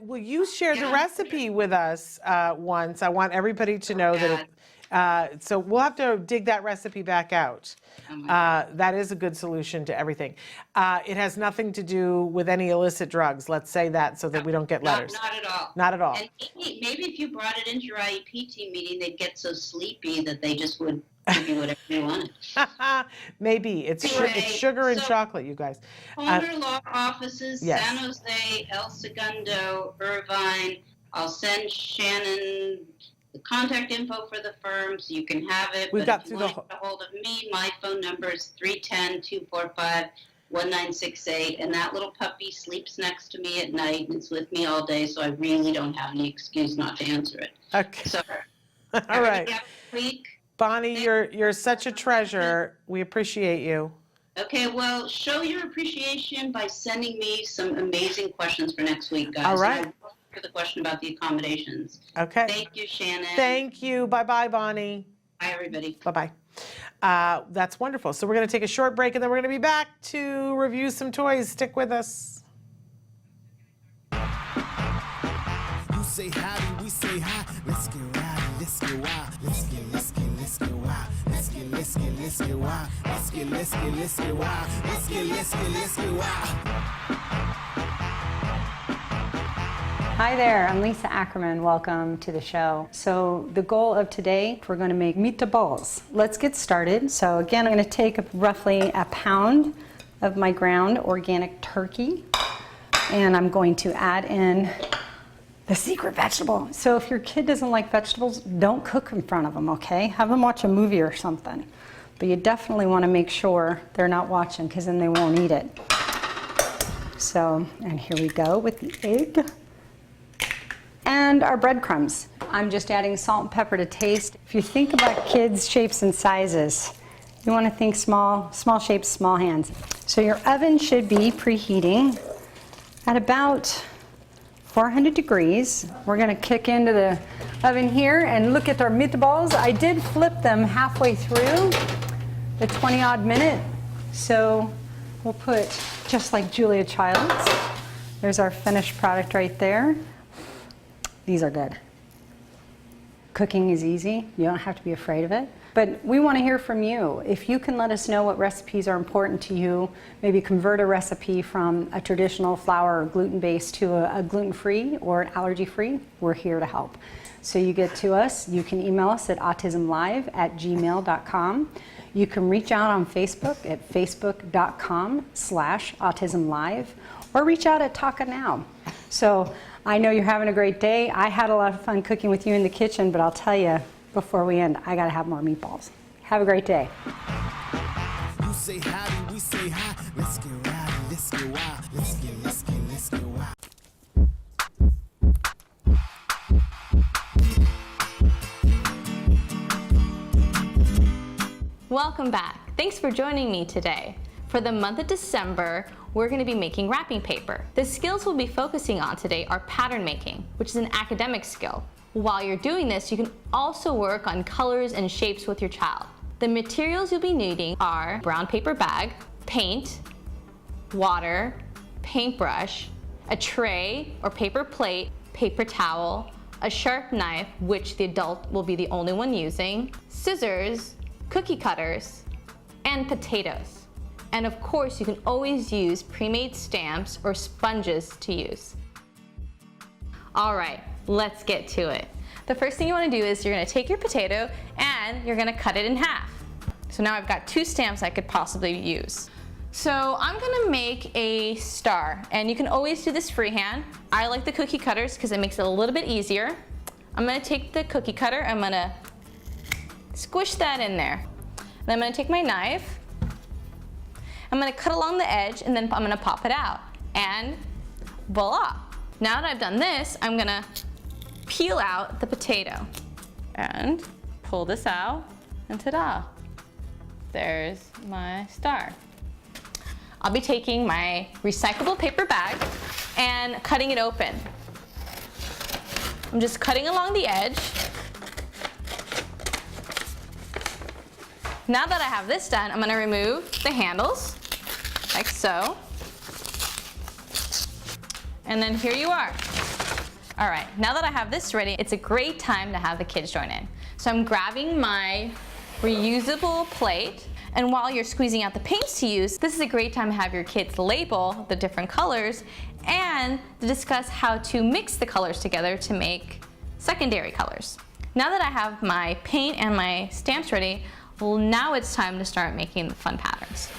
You shared the recipe with us once. I want everybody to know that. So we'll have to dig that recipe back out. That is a good solution to everything. It has nothing to do with any illicit drugs. Let's say that so that we don't get letters. Not at all. Not at all. And maybe if you brought it into your IEP team meeting, they'd get so sleepy that they just would give you whatever you wanted. Maybe. It's sugar and chocolate, you guys. Corner law offices, yes. San Jose, El Segundo, Irvine. I'll send Shannon the contact info for the firm so you can have it. We've got if you want to get a hold of me, my phone number is 310-245-1968. And that little puppy sleeps next to me at night and it's with me all day, so I really don't have any excuse not to answer it. Okay. So, all right. have a week. Bonnie, you're such a treasure. We appreciate you. Okay, well, show your appreciation by sending me some amazing questions for next week, guys. All right. For the question about the accommodations. Okay. Thank you, Shannon. Thank you. Bye-bye, Bonnie. Bye, everybody. Bye-bye. That's wonderful. So we're going to take a short break, and then we're going to be back to review some toys. Stick with us. You say howdy, we say hi. Let's get rowdy, let's get wild. Let's get wild. Let's get wild. Let's get wild. Let's get wild. Hi there, I'm Lisa Ackerman. Welcome to the show. So the goal of today, we're going to make meatballs. Let's get started. So again, I'm going to take roughly a pound of my ground organic turkey, and I'm going to add in the secret vegetable. So if your kid doesn't like vegetables, don't cook in front of them, okay? Have them watch a movie or something. But you definitely want to make sure they're not watching, because then they won't eat it. So, and here we go with the egg. And our breadcrumbs. I'm just adding salt and pepper to taste. If you think about kids' shapes and sizes, you want to think small shapes, small hands. So your oven should be preheating at about 400 degrees. We're going to kick into the oven here and look at our meatballs. I did flip them halfway through the 20-odd minute. So we'll put, just like Julia Child's, there's our finished product right there. These are good. Cooking is easy. You don't have to be afraid of it. But we want to hear from you. If you can let us know what recipes are important to you, maybe convert a recipe from a traditional flour or gluten-based to a gluten-free or an allergy-free, we're here to help. So you get to us, you can email us at autismlive@gmail.com. You can reach out on Facebook at facebook.com/autismlive, or reach out at Taka Now. So I know you're having a great day. I had a lot of fun cooking with you in the kitchen, but I'll tell you, before we end, I gotta have more meatballs. Have a great day. You say howdy, we say hi. Let's get rowdy, let's get wild. Let's get wild. Welcome back. Thanks for joining me today. For the month of December, we're going to be making wrapping paper. The skills we'll be focusing on today are pattern making, which is an academic skill. While you're doing this, you can also work on colors and shapes with your child. The materials you'll be needing are brown paper bag, paint, water, paintbrush, a tray or paper plate, paper towel, a sharp knife, which the adult will be the only one using, scissors, cookie cutters, and potatoes. And of course, you can always use pre-made stamps or sponges to use. All right, let's get to it. The first thing you want to do is you're going to take your potato and you're going to cut it in half. So now I've got 2 stamps I could possibly use. So I'm going to make a star, and you can always do this freehand. I like the cookie cutters because it makes it a little bit easier. I'm going to take the cookie cutter, I'm going to squish that in there. Then I'm going to take my knife, I'm going to cut along the edge, and then I'm going to pop it out. And voila! Now that I've done this, I'm going to peel out the potato and pull this out, and ta-da! There's my star. I'll be taking my recyclable paper bag and cutting it open. I'm just cutting along the edge. Now that I have this done, I'm going to remove the handles, like so. And then here you are. All right, now that I have this ready, it's a great time to have the kids join in. So I'm grabbing my reusable plate, and while you're squeezing out the paints to use, this is a great time to have your kids label the different colors and to discuss how to mix the colors together to make secondary colors. Now that I have my paint and my stamps ready, well, now it's time to start making the fun patterns.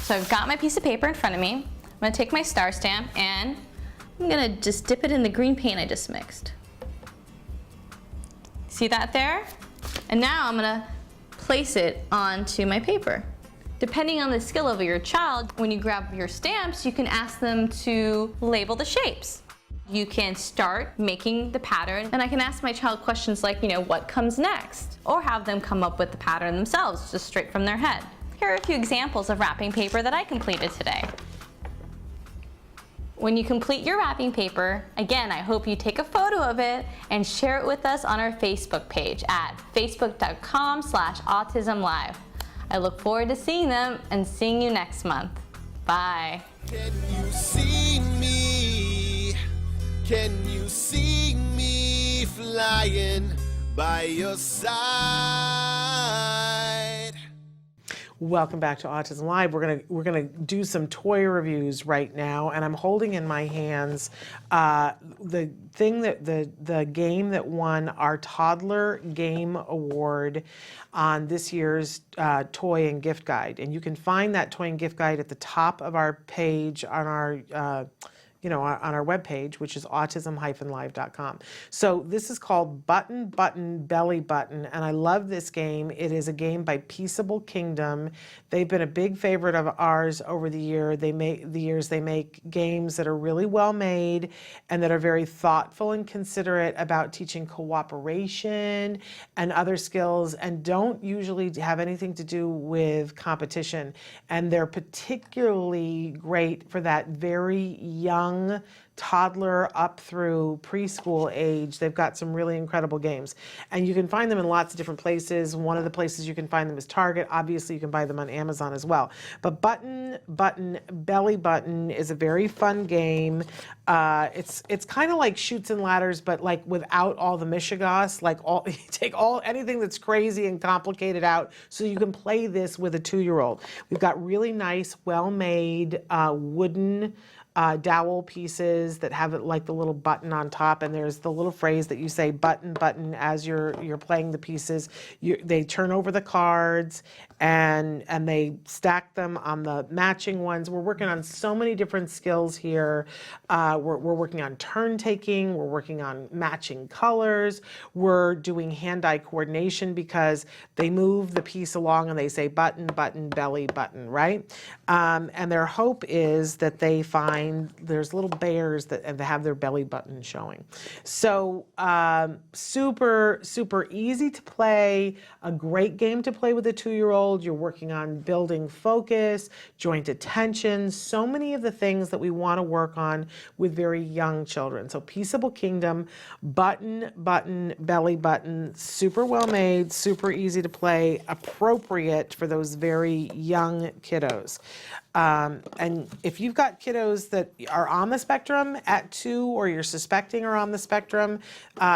So I've got my piece of paper in front of me. I'm going to take my star stamp and I'm going to just dip it in the green paint I just mixed. See that there? And now I'm going to place it onto my paper. Depending on the skill of your child, when you grab your stamps, you can ask them to label the shapes. You can start making the pattern, and I can ask my child questions like, what comes next? Or have them come up with the pattern themselves, just straight from their head. Here are a few examples of wrapping paper that I completed today. When you complete your wrapping paper, again, I hope you take a photo of it and share it with us on our Facebook page at facebook.com/autism-live. I look forward to seeing them and seeing you next month. Bye. Can you see me? Can you see me flying by your side? Welcome back to Autism Live. We're gonna do some toy reviews right now, and I'm holding in my hands the game that won our Toddler Game Award on this year's toy and gift guide, and you can find that toy and gift guide at the top of our page on our on our webpage, which is autism-live.com. So this is called Button, Button, Belly Button, and I love this game. It is a game by Peaceable Kingdom. They've been a big favorite of ours over the years. They make games that are really well made and that are very thoughtful and considerate about teaching cooperation and other skills, and don't usually have anything to do with competition. And they're particularly great for that very young young toddler up through preschool age. They've got some really incredible games. And you can find them in lots of different places. One of the places you can find them is Target. Obviously, you can buy them on Amazon as well. But Button, Belly Button is a very fun game. It's kind of like Chutes and Ladders, but like without all the mishigas, like you take anything that's crazy and complicated out, so you can play this with a 2-year-old. We've got really nice, well-made wooden dowel pieces that have like the little button on top, and there's the little phrase that you say button button as you're playing the pieces. They turn over the cards and they stack them on the matching ones. We're working on so many different skills here. We're working on turn taking. We're working on matching colors. We're doing hand-eye coordination because they move the piece along and they say button button belly button, right? And their hope is that they find there's little bears that have their belly button showing. So super, super easy to play, a great game to play with a 2-year-old. You're working on building focus, joint attention, so many of the things that we want to work on with very young children. So Peaceable Kingdom, Button, Button, Belly Button, super well made, super easy to play, appropriate for those very young kiddos. And if you've got kiddos that are on the spectrum at 2 or you're suspecting are on the spectrum,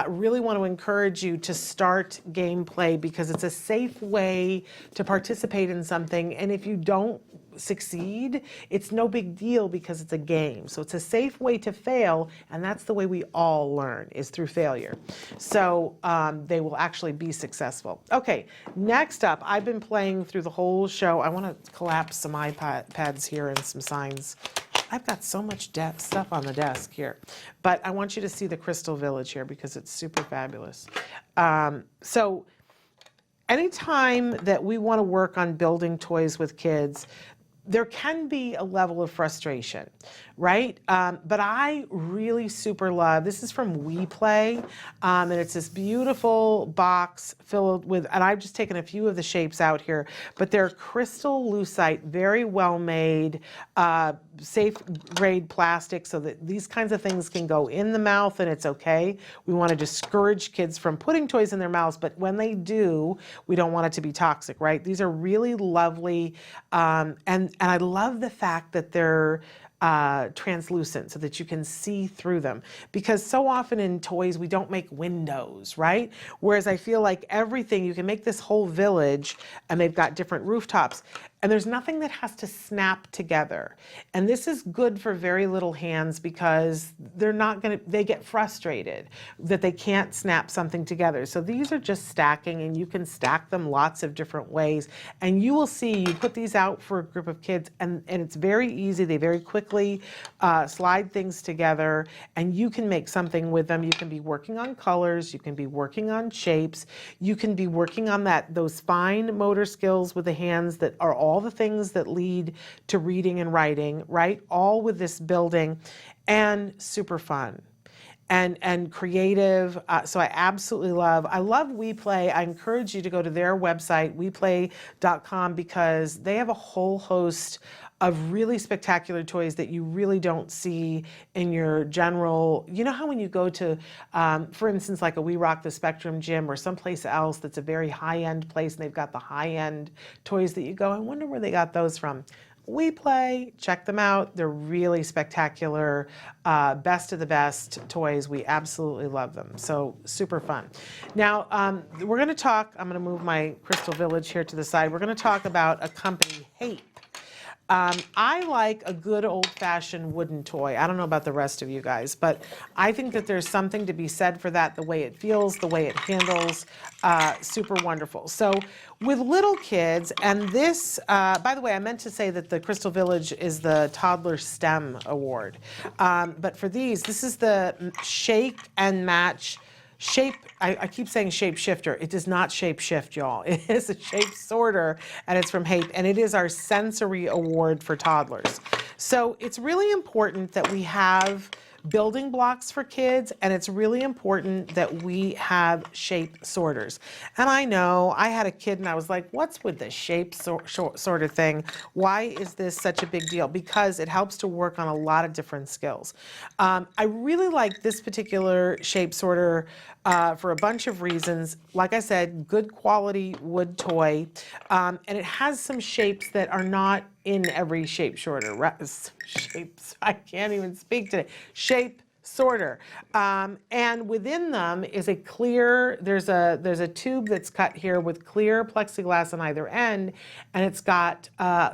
really want to encourage you to start gameplay because it's a safe way to participate in something. And if you don't succeed, it's no big deal because it's a game. So it's a safe way to fail, and that's the way we all learn, is through failure. So they will actually be successful. Okay, next up, I've been playing through the whole show. I want to collapse some iPads here and some signs. I've got so much stuff on the desk here. But I want you to see the Crystal Village here because it's super fabulous. So anytime that we want to work on building toys with kids, there can be a level of frustration, right? But I really super love, this is from We Play, and it's this beautiful box filled with, and I've just taken a few of the shapes out here, but they're crystal lucite, very well made, safe grade plastic so that these kinds of things can go in the mouth and it's okay. We want to discourage kids from putting toys in their mouths, but when they do, we don't want it to be toxic, right? These are really lovely, and I love the fact that they're translucent so that you can see through them, because so often in toys we don't make windows, right? Whereas I feel like everything, you can make this whole village and they've got different rooftops and there's nothing that has to snap together. And this is good for very little hands because they get frustrated that they can't snap something together. So these are just stacking, and you can stack them lots of different ways. And you will see, you put these out for a group of kids and it's very easy. They very quickly slide things together and you can make something with them. You can be working on colors, you can be working on shapes, you can be working on those fine motor skills with the hands that are all the things that lead to reading and writing, right? All with this building, and super fun and creative. So I absolutely love We Play. I encourage you to go to their website, weplay.com, because they have a whole host of really spectacular toys that you really don't see in your general, you know how when you go to, for instance, like a We Rock the Spectrum gym or someplace else that's a very high-end place and they've got the high-end toys that you go, I wonder where they got those from. We Play, check them out. They're really spectacular, best of the best toys. We absolutely love them. So super fun. Now, we're going to talk, I'm going to move my Crystal Village here to the side. We're going to talk about a company, Hape. I like a good old-fashioned wooden toy. I don't know about the rest of you guys, but I think that there's something to be said for that, the way it feels, the way it handles, super wonderful. So with little kids, and this, by the way, I meant to say that the Crystal Village is the Toddler STEM Award. But for these, this is the Shake and Match Shape, I keep saying shape shifter. It does not shape shift, y'all. It is a shape sorter, and it's from Hape, and it is our sensory award for toddlers. So it's really important that we have building blocks for kids, and it's really important that we have shape sorters. And I know I had a kid and I was like, what's with the shape sorter thing? Why is this such a big deal? Because it helps to work on a lot of different skills. I really like this particular shape sorter for a bunch of reasons. Like I said, good quality wood toy, and it has some shapes that are not in every shape sorter. Shapes, I can't even speak today. Shape sorter, and within them is a clear, there's a tube that's cut here with clear plexiglass on either end, and it's got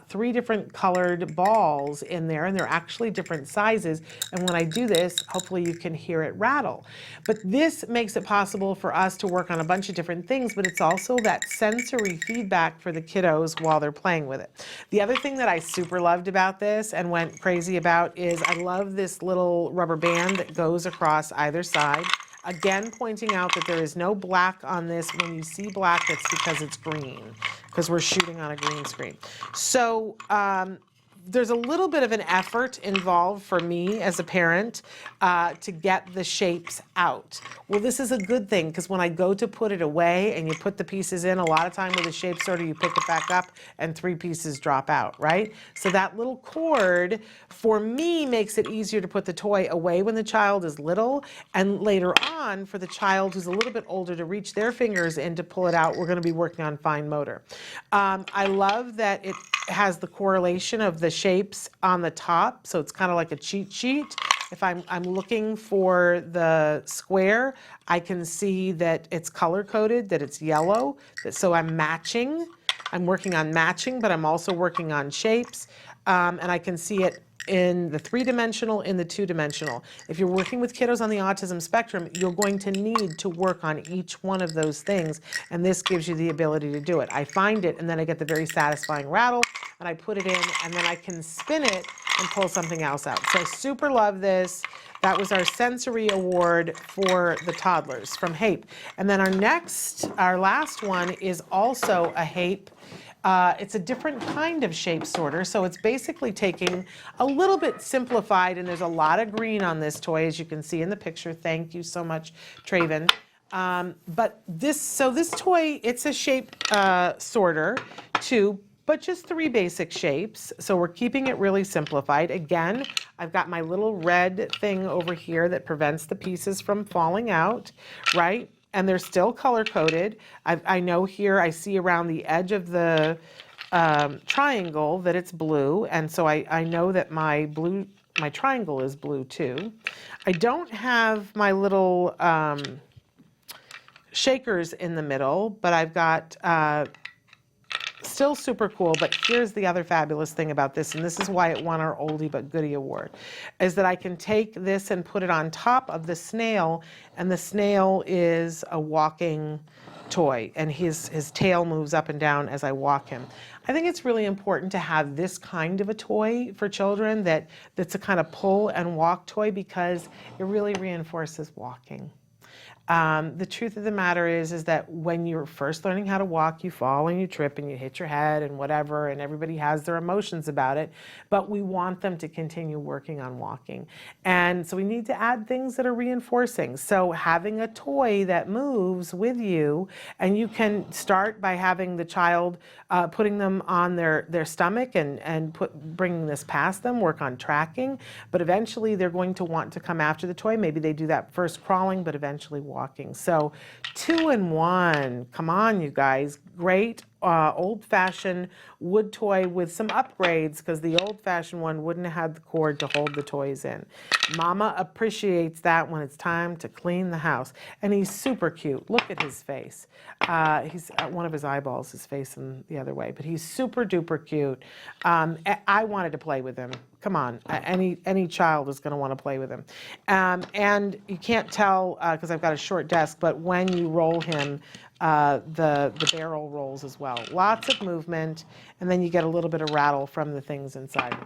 3 different colored balls in there, and they're actually different sizes, and when I do this, hopefully you can hear it rattle. But this makes it possible for us to work on a bunch of different things, but it's also that sensory feedback for the kiddos while they're playing with it. The other thing that I super loved about this and went crazy about is I love this little rubber band that goes across either side. Again, pointing out that there is no black on this. When you see black, it's because it's green, because we're shooting on a green screen. So there's a little bit of an effort involved for me as a parent to get the shapes out. Well, this is a good thing, because when I go to put it away and you put the pieces in, a lot of time with a shape sorter, you pick it back up and 3 pieces drop out, right? So that little cord, for me, makes it easier to put the toy away when the child is little, and later on, for the child who's a little bit older to reach their fingers in to pull it out, we're gonna be working on fine motor. I love that it has the correlation of the shapes on the top, so it's kind of like a cheat sheet. If I'm looking for the square, I can see that it's color-coded, that it's yellow, so I'm matching. I'm working on matching, but I'm also working on shapes, and I can see it in the 3-dimensional, in the 2-dimensional. If you're working with kiddos on the autism spectrum, you're going to need to work on each one of those things, and this gives you the ability to do it. I find it, and then I get the very satisfying rattle, and I put it in, and then I can spin it and pull something else out. So I super love this. That was our sensory award for the toddlers from HAPE. And then our last one is also a HAPE. It's a different kind of shape sorter, so it's basically taking a little bit simplified, and there's a lot of green on this toy, as you can see in the picture. Thank you so much, Traven. But this toy, it's a shape sorter too, but just 3 basic shapes. So we're keeping it really simplified. Again, I've got my little red thing over here that prevents the pieces from falling out, right? And they're still color-coded. I know here, I see around the edge of the triangle that it's blue, and so I know that my triangle is blue too. I don't have my little shakers in the middle, but I've got still super cool. But here's the other fabulous thing about this, and this is why it won our Oldie But Goodie Award, is that I can take this and put it on top of the snail, and the snail is a walking toy, and his tail moves up and down as I walk him. I think it's really important to have this kind of a toy for children that's a kind of pull and walk toy, because it really reinforces walking. The truth of the matter is that when you're first learning how to walk, you fall and you trip and you hit your head and whatever, and everybody has their emotions about it, but we want them to continue working on walking. And so we need to add things that are reinforcing. So having a toy that moves with you, and you can start by having the child putting them on their stomach and bringing this past them, work on tracking, but eventually they're going to want to come after the toy. Maybe they do that first crawling, but eventually walking. So 2-in-1, come on you guys, great old-fashioned wood toy with some upgrades, because the old-fashioned one wouldn't have had the cord to hold the toys in. Mama appreciates that when it's time to clean the house. And he's super cute. Look at his face. He's one of his eyeballs is facing the other way, but he's super duper cute. I wanted to play with him. Come on, any child is going to want to play with him. And you can't tell because I've got a short desk, but when you roll him, the barrel rolls as well. Lots of movement, and then you get a little bit of rattle from the things inside.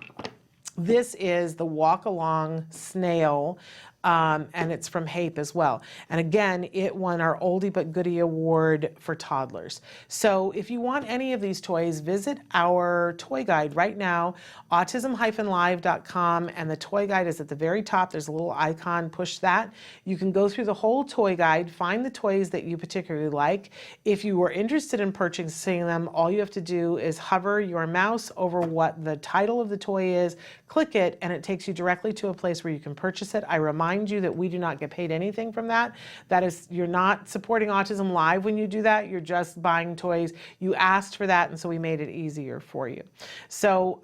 This is the walk-along snail and it's from HAPE as well. And again, it won our Oldie But Goodie Award for toddlers. So if you want any of these toys, visit our toy guide right now, autism-live.com, and the toy guide is at the very top. There's a little icon, push that. You can go through the whole toy guide, find the toys that you particularly like. If you are interested in purchasing them, all you have to do is hover your mouse over what the title of the toy is, click it, and it takes you directly to a place where you can purchase it. I remind you that we do not get paid anything from that. That is, you're not supporting Autism Live when you do that. You're just buying toys. You asked for that, and so we made it easier for you. So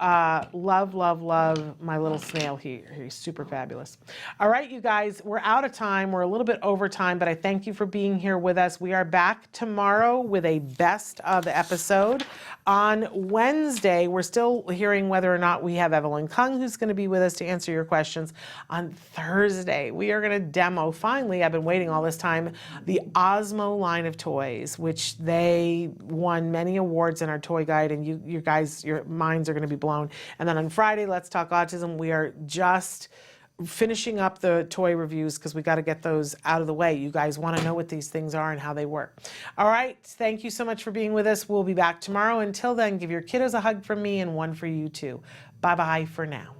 love, love, love my little snail here. He's super fabulous. All right, you guys, we're out of time. We're a little bit over time, but I thank you for being here with us. We are back tomorrow with a best of episode. On Wednesday, we're still hearing whether or not we have Evelyn Kung, who's going to be with us to answer your questions. On Thursday, we are going to demo, finally, I've been waiting all this time, the Osmo line of toys, which they won many awards in our toy guide, and you guys, your minds are going to be blown. And then on Friday, Let's Talk Autism. We are just finishing up the toy reviews because we got to get those out of the way. You guys want to know what these things are and how they work. All right, thank you so much for being with us. We'll be back tomorrow. Until then, give your kiddos a hug from me and one for you too. Bye-bye for now.